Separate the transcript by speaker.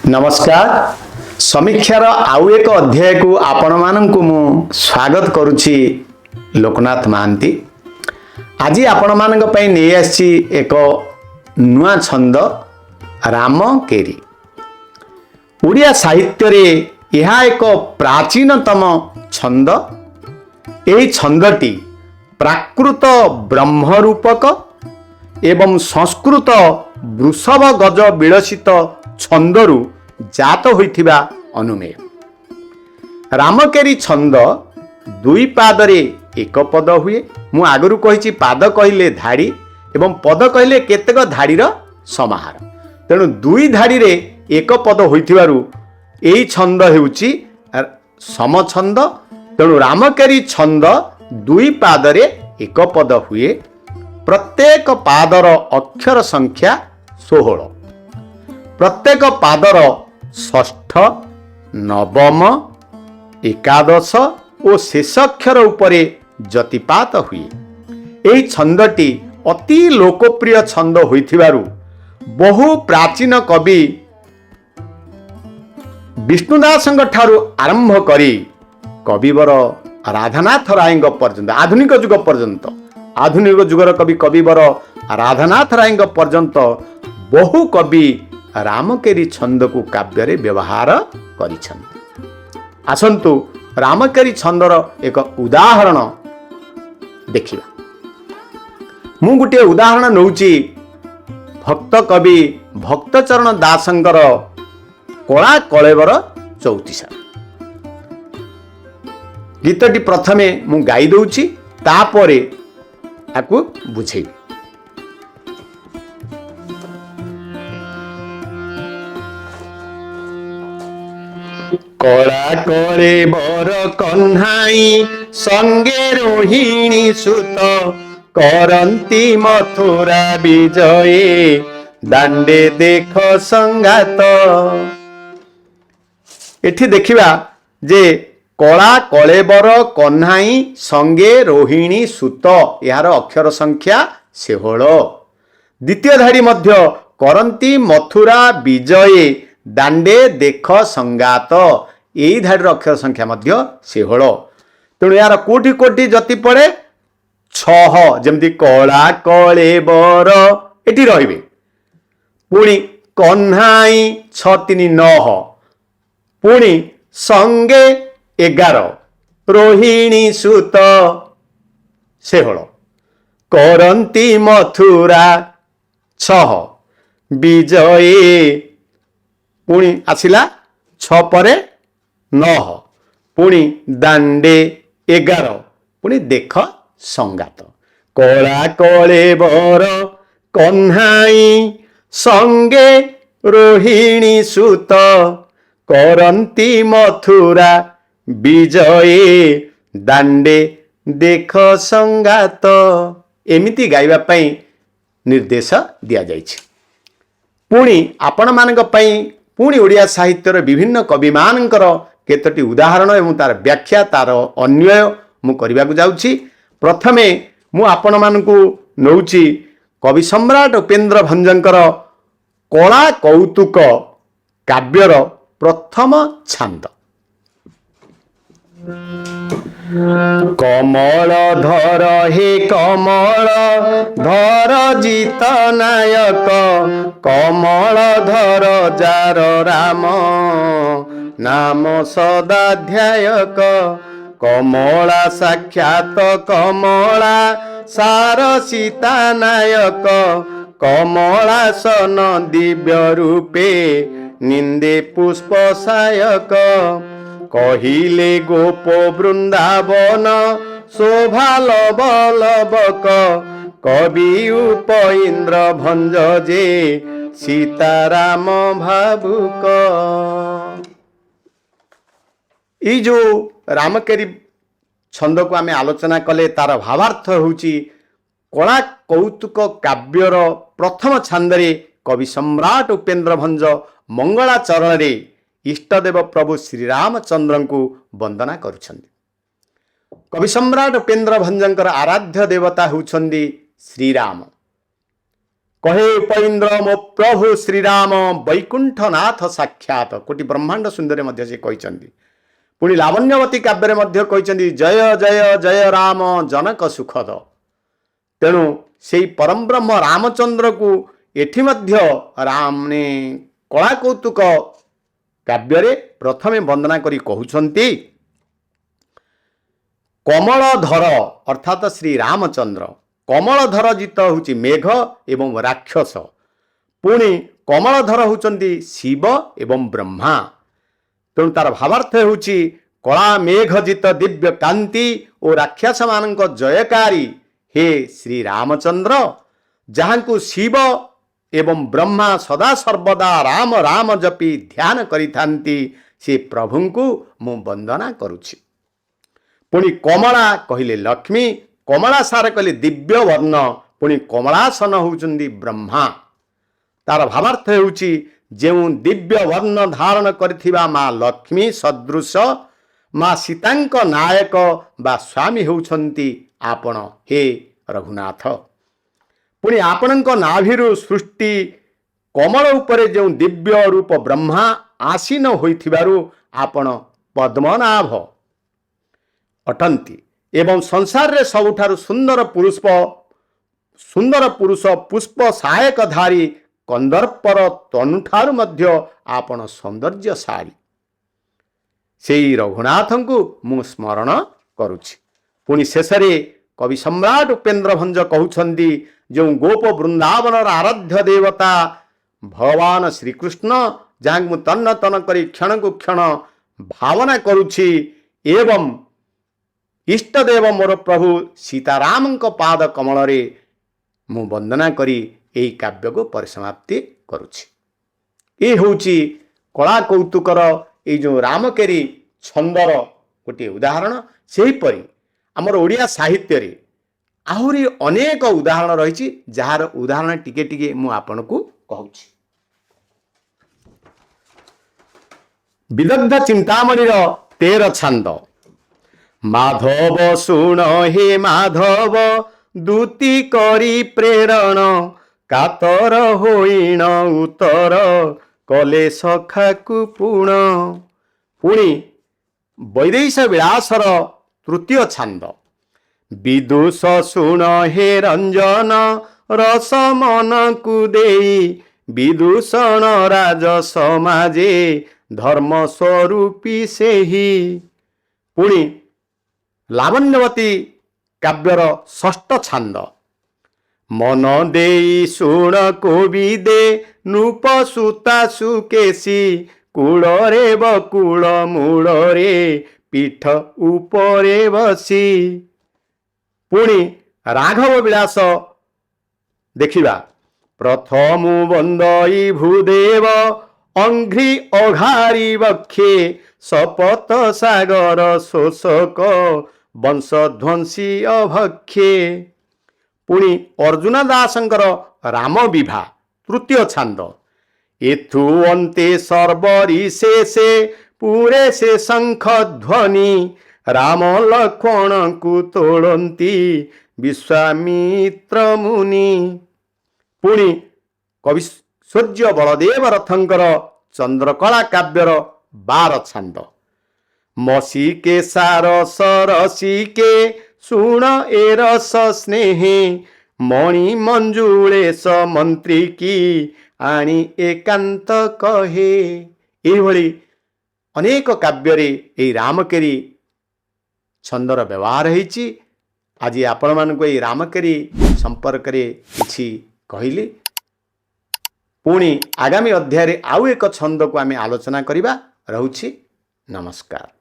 Speaker 1: नमस्कार। समीक्षार आउ एक अध्याय को आपण मानकु मु स्वागत करुछि। लोकनाथ महांती आज आपण मानक पई नै आछि एक नुआ छंद रामकेरी। ओडिया साहित्य रे यह एक प्राचीनतम छंद। एही छंदटी प्राकृत ब्रह्मरूपक एवं संस्कृत वृषभ गज विलसित छंदरू जात होइथिबा अनुमेय। रामकेरी छंद दुई पादरे एक पद हुए। मु आगरू कहिछि पाद कहिले धाड़ी एवं पद कहिले केतेक धाड़ीर समाहार। तेणु दुई धाड़ी रे एक पद होइथिबारु एई छंद हेउछि समछंद। तेणु रामकेरी छंद दुई पादरे एक पद हुए। प्रत्येक पादर अक्षर संख्या 16। प्रत्येक पादर षष्ठ, नवम, एकादश और शेषाक्षर उपरे जतिपात हुए। एही छंदटी अति लोकप्रिय छंद होइथिबारु बहु प्राचीन कवि विष्णुदासंग ठारू आरंभ करी कविवर राधानाथ रायंग पर्यंत आधुनिक युग पर्यंत आधुनिक युगर कवि कविवर राधानाथ रायंग पर्यंत बहु कवि रामकेरी छंद को काव्य रे व्यवहार करिछन्ति। आसंतु रामकेरी छंदर एक उदाहरण देखिबा। मु गुटे उदाहरण नउची भक्त कवि भक्तचरण दासंकर कला कलेवर चौतीसा। गीतटी प्रथमे मु गाई दउची, तापरे आकु बुझेबी। कला कले बर कन्हाई संगे रोहिणी सुत करंती मथुरा विजये दांडे देख संगात। एठी देखिबा जे कला कलेबर कन्हाई संगे रोहिणी सुत यार अक्षर संख्या 16। द्वितीय धाड़ी मध्य करंती मथुरा विजये दांडे देख संगात यही धाड़ी अक्षर संख्या मध्य 16। तेणु यार कोटि कोटि जति पड़े 6। जमती कला कलेबर एटी रहिबे। पुणी कन्हाई 6 3 9। पुणी संगे 11 रोहिणी सुत 16 करंती मथुरा 6 विजये पुणी आसिला 6 परे 9 पुणी दांडे 11 पुणी देख संगात। कला कलेबर कन्हाई संगे रोहिणी सुत करंती मथुरा विजये दांडे देख संगात। एमिति गाइबा पई निर्देश दिया जाइछि। पुणी आपण मानक पई पुणी ओडिया साहित्यर विभिन्न कवि मानकर केतोटी उदाहरण एवं तार व्याख्या तार अन्वय मु करबाकू जाउछि। प्रथमे मु आपण मानकू नउछि कवि सम्राट उपेन्द्र भंजकर कला कौतुक काव्यर प्रथम छांद। कमल धर हे कमल धर जित नायक कमल धर जार राम नाम सदाध्यायक कमला साक्षात कमला सार सीता नायक कमला सन दिव्य रूपे निंदे पुष्प सायक कहिले गोप वृंदावन शोभा लव लवक कवि उपइंद्र भंज जे सीताराम भावुक। ई जो रामकेरी छंद को आम आलोचना कले तार भावार्थ होउची कला कौतुक काव्यर प्रथम छांदरे कवि सम्राट उपेन्द्र भंज मंगलाचरण रे इष्टदेव प्रभु श्रीरामचंद्र को वंदना करुछन्ति। कवि सम्राट उपेन्द्र भंजंकर आराध्य देवता होउछन्ति ଶ୍ରୀରାମ। କହେ ଉପଇନ୍ଦ୍ର ମୋ ପ୍ରଭୁ ଶ୍ରୀରାମ ବୈକୁଣ୍ଠନାଥ ସାକ୍ଷାତ। କୋଟି ବ୍ରହ୍ମାଣ୍ଡ ସୁନ୍ଦରରେ ମଧ୍ୟ ସେ କହିଛନ୍ତି। ପୁଣି ଲାବଣ୍ୟବତୀ କାବ୍ୟରେ ମଧ୍ୟ କହିଛନ୍ତି ଜୟ ଜୟ ଜୟ ରାମ ଜନକ ସୁଖଦ। ତେଣୁ ସେଇ ପରମବ୍ରହ୍ମ ରାମଚନ୍ଦ୍ରକୁ ଏଠି ମଧ୍ୟ ରାମନେ କଳା କୌତୁକ କାବ୍ୟରେ ପ୍ରଥମେ ବନ୍ଦନା କରି କହୁଛନ୍ତି କମଳଧର ଅର୍ଥାତ ଶ୍ରୀରାମଚନ୍ଦ୍ର। କମଳଧର ଜିତ ହେଉଛି ମେଘ ଏବଂ ରାକ୍ଷସ। ପୁଣି କମଳଧର ହେଉଛନ୍ତି ଶିବ ଏବଂ ବ୍ରହ୍ମା। ତେଣୁ ତାର ଭାବାର୍ଥ ହେଉଛି କଳା ମେଘ ଜିତ ଦିବ୍ୟ କାନ୍ତି ଓ ରାକ୍ଷସମାନଙ୍କ ଜୟକାରୀ ହେ ଶ୍ରୀରାମଚନ୍ଦ୍ର, ଯାହାଙ୍କୁ ଶିବ ଏବଂ ବ୍ରହ୍ମା ସଦାସର୍ବଦା ରାମ ରାମ ଜପି ଧ୍ୟାନ କରିଥାନ୍ତି, ସେ ପ୍ରଭୁଙ୍କୁ ମୁଁ ବନ୍ଦନା କରୁଛି। ପୁଣି କମଳା କହିଲେ ଲକ୍ଷ୍ମୀ, କମଳା ସାର କହିଲେ ଦିବ୍ୟ ବର୍ଣ୍ଣ, ପୁଣି କମଳାସନ ହେଉଛନ୍ତି ବ୍ରହ୍ମା। ତାର ଭାବାର୍ଥ ହେଉଛି ଯେଉଁ ଦିବ୍ୟ ବର୍ଣ୍ଣ ଧାରଣ କରିଥିବା ମା ଲକ୍ଷ୍ମୀ ସଦୃଶ ମା ସୀତାଙ୍କ ନାୟକ ବା ସ୍ୱାମୀ ହେଉଛନ୍ତି ଆପଣ ହେ ରଘୁନାଥ। ପୁଣି ଆପଣଙ୍କ ନାଭିରୁ ସୃଷ୍ଟି କମଳ ଉପରେ ଯେଉଁ ଦିବ୍ୟ ରୂପ ବ୍ରହ୍ମା ଆସୀନ ହୋଇଥିବାରୁ ଆପଣ ପଦ୍ମନାଭ ଅଟନ୍ତି ଏବଂ ସଂସାରରେ ସବୁଠାରୁ ସୁନ୍ଦର ପୁରୁଷ ପୁଷ୍ପ ସାୟକଧାରୀ କନ୍ଦର୍ପର ତନୁଠାରୁ ମଧ୍ୟ ଆପଣ ସୌନ୍ଦର୍ଯ୍ୟଶାଳୀ। ସେଇ ରଘୁନାଥଙ୍କୁ ମୁଁ ସ୍ମରଣ କରୁଛି। ପୁଣି ଶେଷରେ କବି ସମ୍ରାଟ ଉପେନ୍ଦ୍ର ଭଞ୍ଜ କହୁଛନ୍ତି ଯେଉଁ ଗୋପ ବୃନ୍ଦାବନର ଆରାଧ୍ୟ ଦେବତା ଭଗବାନ ଶ୍ରୀକୃଷ୍ଣ, ଯାହାଙ୍କୁ ମୁଁ ତନ୍ନ ତନ କରି କ୍ଷଣକୁ କ୍ଷଣ ଭାବନା କରୁଛି ଏବଂ ଇଷ୍ଟଦେବ ମୋର ପ୍ରଭୁ ସୀତାରାମଙ୍କ ପାଦ କମଳରେ ମୁଁ ବନ୍ଦନା କରି ଏହି କାବ୍ୟକୁ ପରିସମାପ୍ତି କରୁଛି। ଏ ହେଉଛି କଳା କୌତୁକର ଏଇ ଯେଉଁ ରାମକେରି ଛନ୍ଦର ଗୋଟିଏ ଉଦାହରଣ। ସେହିପରି ଆମର ଓଡ଼ିଆ ସାହିତ୍ୟରେ ଆହୁରି ଅନେକ ଉଦାହରଣ ରହିଛି, ଯାହାର ଉଦାହରଣ ଟିକେ ଟିକେ ମୁଁ ଆପଣଙ୍କୁ କହୁଛି। ବିଦଗ୍ଧ ଚିନ୍ତାମଣିର 13 ଛାନ୍ଦ। ମାଧବ ଶୁଣ ହେ ମାଧବ ଦୂତି କରି ପ୍ରେରଣ, କାତର ହୋଇଣ ଉତ୍ତର କଲେ ସଖାକୁ ପୁଣ। ପୁଣି ବୈଦେଶ ବିଳାସର 3 ଛାନ୍ଦ। ବିଦୁଷ ଶୁଣ ହେ ରଞ୍ଜନ ରସ ମନକୁ ଦେଇ, ବିଦୂଷଣ ରାଜ ସମାଜେ ଧର୍ମ ସ୍ୱରୂପୀ ସେହି। ପୁଣି ଲାବଣ୍ୟବତୀ କାବ୍ୟର 6 ଛାନ୍ଦ। ମନ ଦେଇ ଶୁଣ କୋବିଦେ ନୃପ ସୁତା ସୁକେଶୀ, କୂଳରେ ବକୁଳ ମୂଳରେ ପୀଠ ଉପରେ ବସି। ପୁଣି ରାଘବ ବିଳାସ ଦେଖିବା। ପ୍ରଥମୁ ବନ୍ଦଇ ଭୂଦେବ ଅଙ୍ଘ୍ରି ଅଘାରି ବକ୍ଷେ, ଶପଥ ସାଗର ଶୋଷକ ବଂଶଧ୍ୱଂସୀ ଅଭକ୍ଷେ। ପୁଣି ଅର୍ଜୁନ ଦାସଙ୍କର ରାମ ବିଭା 3 ଛାନ୍ଦ। ଏଥୁ ଅନ୍ତେ ସର୍ବରି ଶେଷେ ପୁରେ ସେ ଶଙ୍ଖ ଧ୍ୱନି, ରାମ ଲକ୍ଷ୍ମଣଙ୍କୁ ତୋଳନ୍ତି ବିଶ୍ୱାମିତ୍ର ମୁନି। ପୁଣି କବି ସୂର୍ଯ୍ୟ ବଳଦେବ ରଥଙ୍କର ଚନ୍ଦ୍ରକଳା କାବ୍ୟର 12 ଛାନ୍ଦ। ମସିକେ ସାରସ ରସିକେ ଶୁଣ ଏ ରସ ସ୍ନେହେ, ମଣି ମଞ୍ଜୁଳେଶ ମନ୍ତ୍ରୀ କି ଆଣି ଏକାନ୍ତ କହେ। ଏହିଭଳି ଅନେକ କାବ୍ୟରେ ଏହି ରାମକେରି ଛନ୍ଦର ବ୍ୟବହାର ହୋଇଛି। ଆଜି ଆପଣମାନଙ୍କୁ ଏହି ରାମକେରି ସମ୍ପର୍କରେ କିଛି କହିଲି। ପୁଣି ଆଗାମୀ ଅଧ୍ୟାୟରେ ଆଉ ଏକ ଛନ୍ଦକୁ ଆମେ ଆଲୋଚନା କରିବା। ରହୁଛି, ନମସ୍କାର।